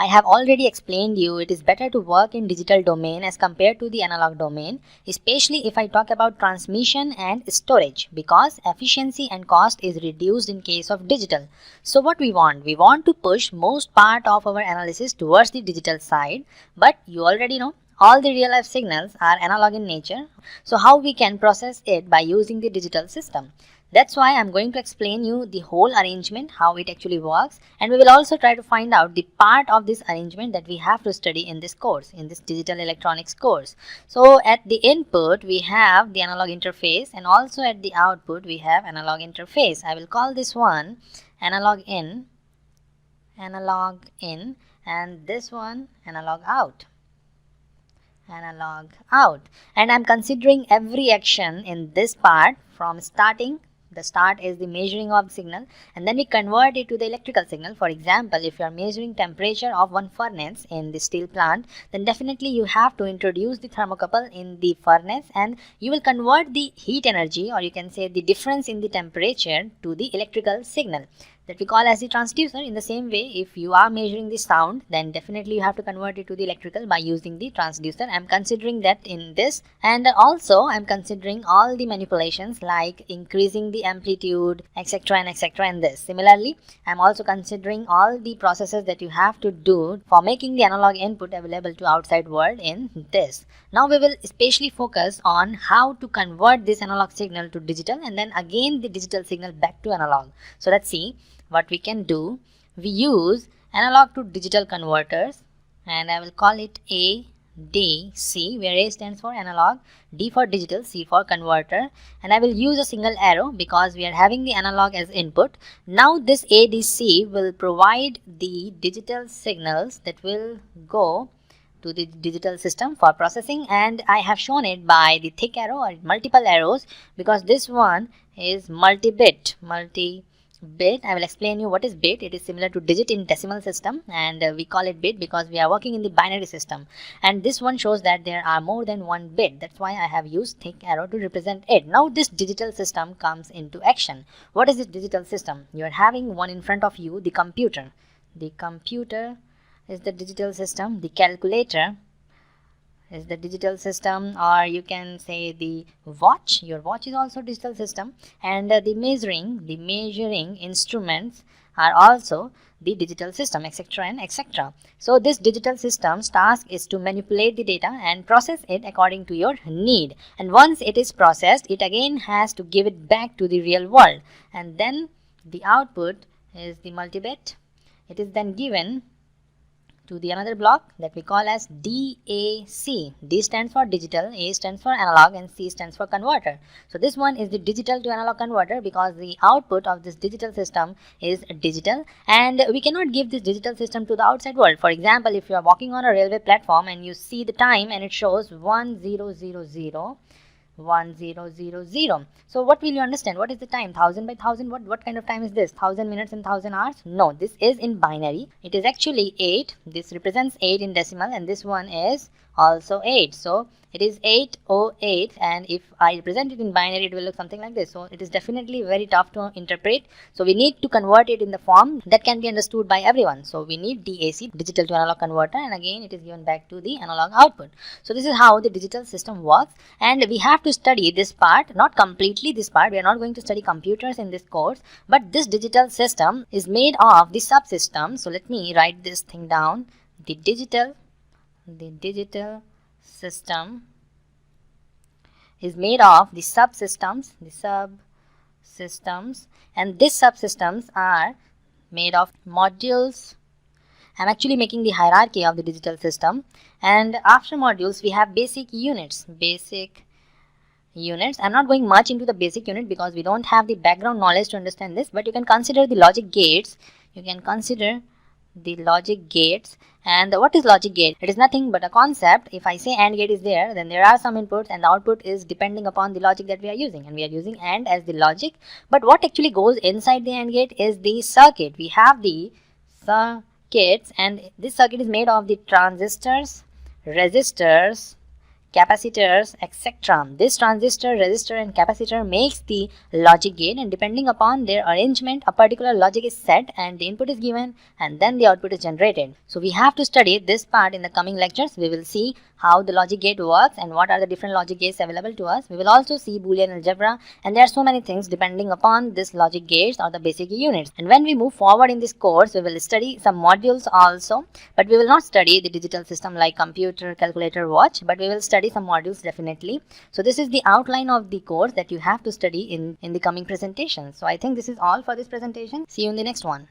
I have already explained you it is better to work in digital domain as compared to the analog domain, especially if I talk about transmission and storage, because efficiency and cost is reduced in case of digital. So what we want to push most part of our analysis towards the digital side, but you already know all the real life signals are analog in nature. So how we can process it by using the digital system? That's why I'm going to explain you the whole arrangement, how it actually works, and we will also try to find out the part of this arrangement that we have to study in this course, in this digital electronics course. So at the input we have the analog interface, and also at the output we have analog interface. I will call this one analog in, and this one analog out. And I'm considering every action in this part from starting. The start is the measuring of the signal, and then we convert it to the electrical signal. For example, if you are measuring temperature of one furnace in the steel plant, then definitely you have to introduce the thermocouple in the furnace, and you will convert the heat energy, or you can say the difference in the temperature, to the electrical signal that we call as the transducer. In the same way, if you are measuring the sound, then definitely you have to convert it to the electrical by using the transducer. I'm considering that in this, and also I'm considering all the manipulations like increasing the amplitude, etc. and etc. in this. Similarly, I'm also considering all the processes that you have to do for making the analog input available to outside world in this. Now we will especially focus on how to convert this analog signal to digital, and then again the digital signal back to analog. So let's see what we can do. We use analog to digital converters, and I will call it ADC, where A stands for analog, D for digital, C for converter, and I will use a single arrow because we are having the analog as input. Now this ADC will provide the digital signals that will go to the digital system for processing, and I have shown it by the thick arrow or multiple arrows because this one is multi-bit. I will explain you what is bit. It is similar to digit in decimal system, and we call it bit because we are working in the binary system, and this one shows that there are more than one bit. That's why I have used thick arrow to represent it. Now this digital system comes into action. What is this digital system? You are having one in front of you, the computer. The computer is the digital system. The calculator is the digital system, or you can say the watch. Your watch is also digital system, and the measuring instruments are also the digital system, etc. and etc. So this digital system's task is to manipulate the data and process it according to your need, and once it is processed, it again has to give it back to the real world, and then the output is the multibit. It is then given to the another block that we call as DAC. D stands for digital, A stands for analog, and C stands for converter. So this one is the digital to analog converter because the output of this digital system is digital, and we cannot give this digital system to the outside world. For example, if you are walking on a railway platform and you see the time and it shows 1000. So what will you understand? What is the time? 1000 by 1000? What kind of time is this? 1000 minutes and 1000 hours? No, this is in binary. It is actually 8. This represents 8 in decimal, and this one is also 8. So it is 808, and if I represent it in binary, it will look something like this. So it is definitely very tough to interpret. So we need to convert it in the form that can be understood by everyone. So we need DAC, digital to analog converter, and again it is given back to the analog output. So this is how the digital system works, and we have to study this part, not completely this part. We are not going to study computers in this course, but this digital system is made of the subsystem. So let me write this thing down. The digital system is made of the subsystems, and these subsystems are made of modules. I'm actually making the hierarchy of the digital system, and after modules we have basic units. I'm not going much into the basic unit because we don't have the background knowledge to understand this, but you can consider the logic gates. And what is logic gate? It is nothing but a concept. If I say AND gate is there, then there are some inputs and the output is depending upon the logic that we are using, and we are using AND as the logic. But what actually goes inside the AND gate is the circuit. We have the circuits, and this circuit is made of the transistors, resistors, capacitors, etc. This transistor, resistor and capacitor makes the logic gate, and depending upon their arrangement, a particular logic is set and the input is given and then the output is generated. So we have to study this part in the coming lectures. We will see how the logic gate works and what are the different logic gates available to us. We will also see Boolean algebra, and there are so many things depending upon this logic gates or the basic units. And when we move forward in this course, we will study some modules also, but we will not study the digital system like computer, calculator, watch, but we will study some modules definitely. So this is the outline of the course that you have to study in the coming presentation. So I think this is all for this presentation. See you in the next one.